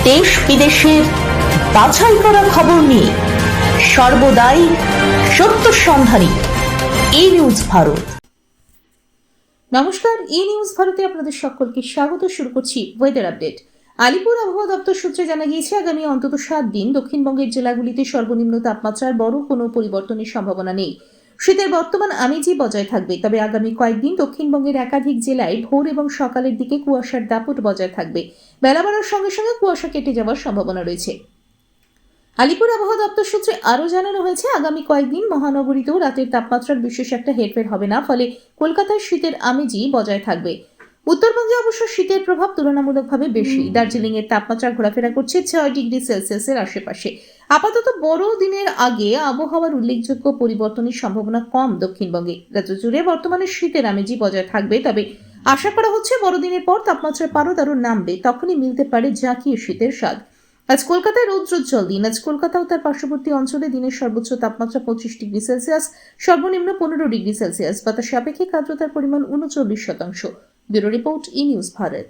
দেশ বিদেশের বাছাই করা খবর নিয়ে সর্বদাই সত্য সন্ধানী ই নিউজ ভারত। নমস্কার, ই নিউজ ভারতে আপনাদের সকলকে স্বাগত। শুরু করছি ওয়েদার আপডেট। আলিপুর আবহাওয়া দপ্তর সূত্রে জানা গিয়েছে, আগামী অন্তত 7 দিন দক্ষিণবঙ্গের জেলাগুলিতে সর্বনিম্ন তাপমাত্রার বড় কোনো পরিবর্তনের সম্ভাবনা নেই। শীতের বর্তমান আমেজই বজায় থাকবে, তবে আগামী কয়েকদিন দক্ষিণবঙ্গের একাধিক জেলায় ভোর এবং সকালের দিকে কুয়াশার দাপট বজায় থাকবে। বেলা বাড়ার সঙ্গে সঙ্গে কুয়াশা কেটে যাওয়ার সম্ভাবনা রয়েছে। আলিপুর আবহাওয়া দপ্তর সূত্রে আরও জানানো হয়েছে, আগামী কয়েকদিন মহানগরীতেও রাতের তাপমাত্রার বিশেষ একটা হেরফের হবে না, ফলে কলকাতায় শীতের আমেজই বজায় থাকবে। উত্তরবঙ্গে অবশ্য শীতের প্রভাব তুলনামূলকভাবে বেশি। দার্জিলিং এর তাপমাত্রা ঘোরাফেরা করছে 6 ডিগ্রি সেলসিয়াসের আশেপাশে। আপাতত বড় দিনের আগে আবহাওয়ার উল্লেখযোগ্য পরিবর্তনের সম্ভাবনা কম দক্ষিণবঙ্গে। রাজ্য জুড়ে বর্তমানে শীতের আমেজই বজায় থাকবে, তবে আশা করা হচ্ছে বড়দিনের পর তাপমাত্রার পারদ আরও নামবে, তখনই মিলতে পারে জাঁকিয়ে শীতের স্বাদ। আজ কলকাতায় রৌদ্রোজ্জ্বল দিন। আজ কলকাতা ও তার পার্শ্ববর্তী অঞ্চলে দিনের সর্বোচ্চ তাপমাত্রা 25 ডিগ্রি সেলসিয়াস, সর্বনিম্ন 15 ডিগ্রি সেলসিয়াস। বাতাসে আপেক্ষিক আর্দ্রতার পরিমাণ 39%। ব্যুরো রিপোর্ট, ই নিউজ ভারত।